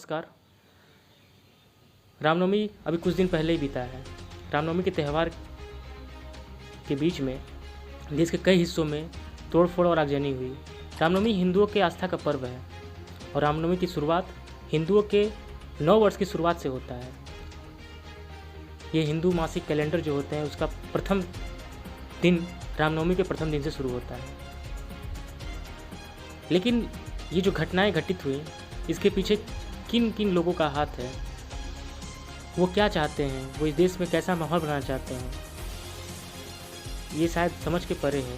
नमस्कार। रामनवमी अभी कुछ दिन पहले ही बीता है। रामनवमी के त्यौहार के बीच में देश के कई हिस्सों में तोड़फोड़ और आगजनी हुई। रामनवमी हिंदुओं के आस्था का पर्व है और रामनवमी की शुरुआत हिंदुओं के नव वर्ष की शुरुआत से होता है। ये हिंदू मासिक कैलेंडर जो होते हैं उसका प्रथम दिन रामनवमी के प्रथम दिन से शुरू होता है। लेकिन ये जो घटनाएं घटित हुई इसके पीछे किन किन लोगों का हाथ है, वो क्या चाहते हैं, वो इस देश में कैसा माहौल बनाना चाहते हैं, ये शायद समझ के परे है।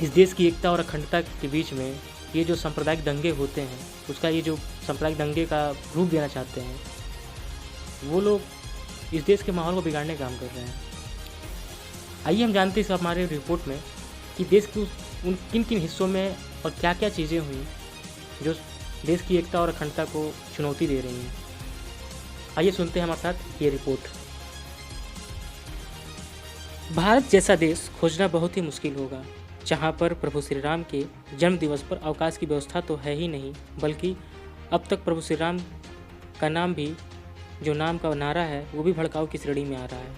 इस देश की एकता और अखंडता के बीच में ये जो सांप्रदायिक दंगे होते हैं उसका ये जो सांप्रदायिक दंगे का रूप देना चाहते हैं, वो लोग इस देश के माहौल को बिगाड़ने का काम कर रहे हैं। आइए हम जानते हैं इस हमारे रिपोर्ट में कि देश के उन किन किन हिस्सों में और क्या क्या चीज़ें हुई जो देश की एकता और अखंडता को चुनौती दे रही हैं। आइए सुनते हैं हमारे साथ ये रिपोर्ट। भारत जैसा देश खोजना बहुत ही मुश्किल होगा जहां पर प्रभु श्री राम के जन्म दिवस पर अवकाश की व्यवस्था तो है ही नहीं, बल्कि अब तक प्रभु श्री राम का नाम भी जो नाम का नारा है वो भी भड़काऊ की श्रेणी में आ रहा है।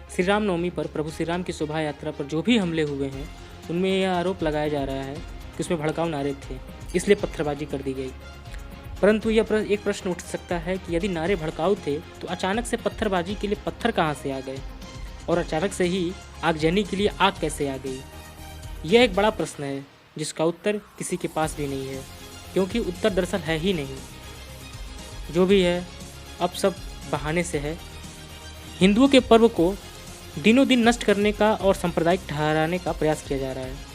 श्री राम नवमी पर प्रभु श्री राम की शोभा यात्रा पर जो भी हमले हुए हैं उनमें यह आरोप लगाया जा रहा है कि उसमें भड़काऊ नारे थे, इसलिए पत्थरबाजी कर दी गई। परंतु यह एक प्रश्न उठ सकता है कि यदि नारे भड़काऊ थे तो अचानक से पत्थरबाजी के लिए पत्थर कहाँ से आ गए और अचानक से ही आगजनी के लिए आग कैसे आ गई। यह एक बड़ा प्रश्न है जिसका उत्तर किसी के पास भी नहीं है, क्योंकि उत्तर दरअसल है ही नहीं। जो भी है अब सब बहाने से है। हिंदुओं के पर्व को दिनों दिन नष्ट करने का और सांप्रदायिक ठहराने का प्रयास किया जा रहा है।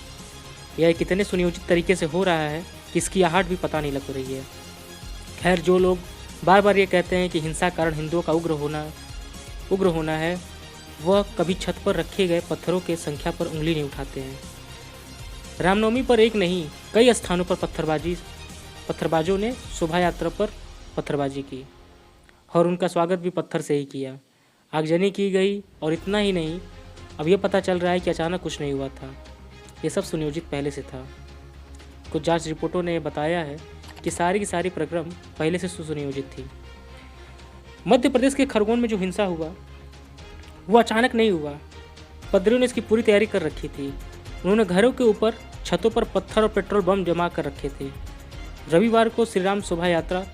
यह कितने सुनियोजित तरीके से हो रहा है कि इसकी आहट भी पता नहीं लग रही है। खैर, जो लोग बार बार ये कहते हैं कि हिंसा कारण हिंदुओं का उग्र होना है, वह कभी छत पर रखे गए पत्थरों के संख्या पर उंगली नहीं उठाते हैं। रामनवमी पर एक नहीं कई स्थानों पर पत्थरबाजों ने शोभा यात्रा पर पत्थरबाजी की और उनका स्वागत भी पत्थर से ही किया। आगजनी की गई और इतना ही नहीं, अब यह पता चल रहा है कि अचानक कुछ नहीं हुआ था, ये सब सुनियोजित पहले से था। कुछ जांच रिपोर्टों ने बताया है कि सारी की सारी प्रक्रम पहले से सुनियोजित थी। मध्य प्रदेश के खरगोन में जो हिंसा हुआ वो अचानक नहीं हुआ। पदरियों ने इसकी पूरी तैयारी कर रखी थी। उन्होंने घरों के ऊपर छतों पर पत्थर और पेट्रोल बम जमा कर रखे थे। रविवार को श्री राम शोभा यात्रा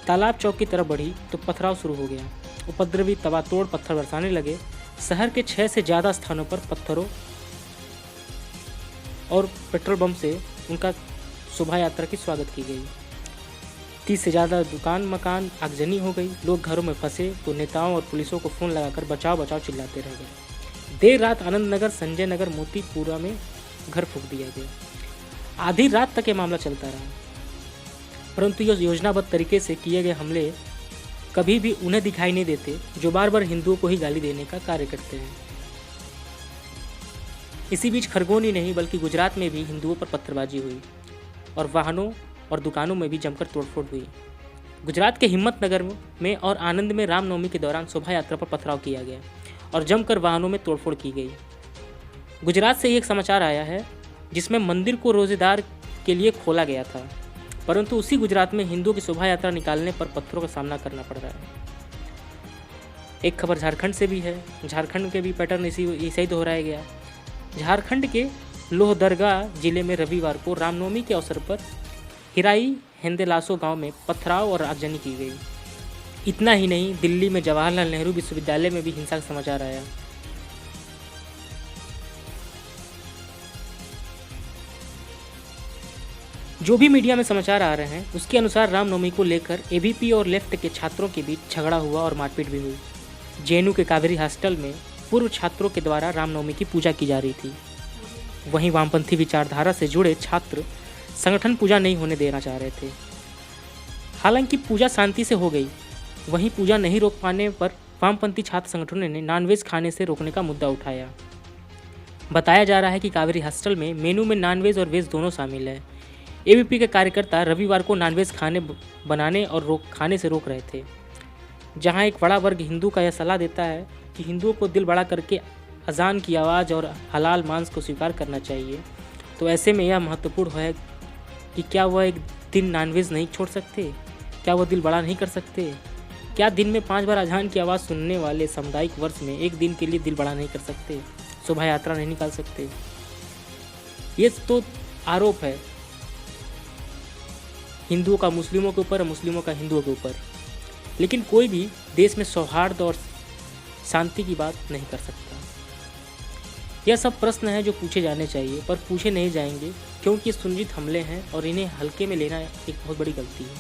तालाब चौक की तरफ बढ़ी तो पथराव शुरू हो गया। उपद्रवी तबातोड़ पत्थर बरसाने लगे। शहर के 6 से ज़्यादा स्थानों पर पत्थरों और पेट्रोल बम से उनका शोभा यात्रा की स्वागत की गई। 30 से ज़्यादा दुकान मकान आगजनी हो गई। लोग घरों में फंसे तो नेताओं और पुलिसों को फ़ोन लगाकर बचाओ बचाओ चिल्लाते रह गए। देर रात आनंद नगर, संजय नगर, मोतीपुरा में घर फूंक दिया गया। आधी रात तक ये मामला चलता रहा, परंतु यह योजनाबद्ध तरीके से किए गए हमले कभी भी उन्हें दिखाई नहीं देते जो बार बार हिंदुओं को ही गाली देने का कार्य करते हैं। इसी बीच खरगोन ही नहीं बल्कि गुजरात में भी हिंदुओं पर पत्थरबाजी हुई और वाहनों और दुकानों में भी जमकर तोड़फोड़ हुई। गुजरात के हिम्मतनगर में और आनंद में रामनवमी के दौरान शोभा यात्रा पर पथराव किया गया और जमकर वाहनों में तोड़फोड़ की गई। गुजरात से एक समाचार आया है जिसमें मंदिर को रोजेदार के लिए खोला गया था, परंतु उसी गुजरात में हिंदुओं की शोभा यात्रा निकालने पर पत्थरों का सामना करना पड़ रहा है। एक खबर झारखंड से भी है। झारखंड के भी पैटर्न ऐसे ही दोहराया गया। झारखंड के लोहरदगा जिले में रविवार को रामनवमी के अवसर पर हिराई हेंदेलासो गांव में पथराव और आगजनी की गई। इतना ही नहीं, दिल्ली में जवाहरलाल नेहरू विश्वविद्यालय में भी हिंसा का समाचार आया। जो भी मीडिया में समाचार आ रहे हैं उसके अनुसार रामनवमी को लेकर एबीपी और लेफ्ट के छात्रों के बीच झगड़ा हुआ और मारपीट भी हुई। जेएनयू के कावेरी हॉस्टल में पूर्व छात्रों के द्वारा रामनवमी की पूजा की जा रही थी। वहीं वामपंथी विचारधारा से जुड़े छात्र संगठन पूजा नहीं होने देना चाह रहे थे। हालांकि पूजा शांति से हो गई, वहीं पूजा नहीं रोक पाने पर वामपंथी छात्र संगठनों ने नॉनवेज खाने से रोकने का मुद्दा उठाया। बताया जा रहा है कि कावेरी हॉस्टल में मेनू में नॉनवेज और वेज दोनों शामिल है। एबीपी के कार्यकर्ता रविवार को नॉनवेज खाने बनाने और खाने से रोक रहे थे। जहां एक बड़ा वर्ग हिंदू का यह सलाह देता है कि हिंदुओं को दिल बड़ा करके अजान की आवाज़ और हलाल मांस को स्वीकार करना चाहिए, तो ऐसे में यह महत्वपूर्ण है कि क्या वह एक दिन नॉनवेज नहीं छोड़ सकते? क्या वो दिल बड़ा नहीं कर सकते? क्या दिन में 5 बार अजान की आवाज़ सुनने वाले सामुदायिक वर्ष में एक दिन के लिए दिल बड़ा नहीं कर सकते? शोभा यात्रा नहीं निकाल सकते? ये तो आरोप है हिंदुओं का मुस्लिमों के ऊपर और मुस्लिमों का हिंदुओं के ऊपर। लेकिन कोई भी देश में सौहार्द और शांति की बात नहीं कर सकता। यह सब प्रश्न हैं जो पूछे जाने चाहिए, पर पूछे नहीं जाएंगे क्योंकि सुनिश्चित हमले हैं और इन्हें हल्के में लेना एक बहुत बड़ी गलती है।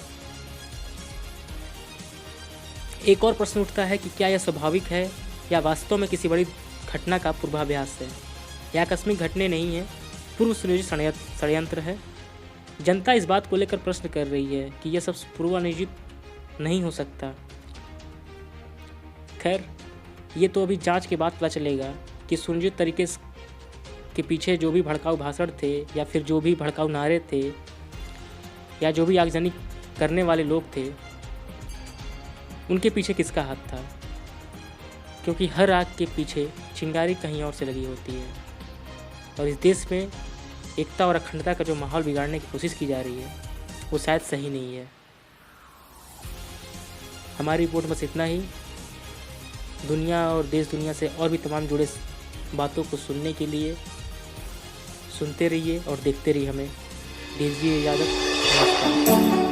एक और प्रश्न उठता है कि क्या यह स्वाभाविक है या वास्तव में किसी बड़ी घटना का पूर्वाभ्यास है? यह आकस्मिक घटना नहीं है, पूर्व सुनियोजित षड्यंत्र है। जनता इस बात को लेकर प्रश्न कर रही है कि यह सब पूर्वानियोजित नहीं हो सकता। खैर, ये तो अभी जांच के बाद पता चलेगा कि सुनियोजित तरीके के पीछे जो भी भड़काऊ भाषण थे या फिर जो भी भड़काऊ नारे थे या जो भी आगजनी करने वाले लोग थे, उनके पीछे किसका हाथ था। क्योंकि हर आग के पीछे चिंगारी कहीं और से लगी होती है और इस देश में एकता और अखंडता का जो माहौल बिगाड़ने की कोशिश की जा रही है वो शायद सही नहीं है। हमारी रिपोर्ट बस इतना ही। दुनिया और देश दुनिया से और भी तमाम जुड़े बातों को सुनने के लिए सुनते रहिए और देखते रहिए हमें। दीजिए इजाज़त। नमस्कार।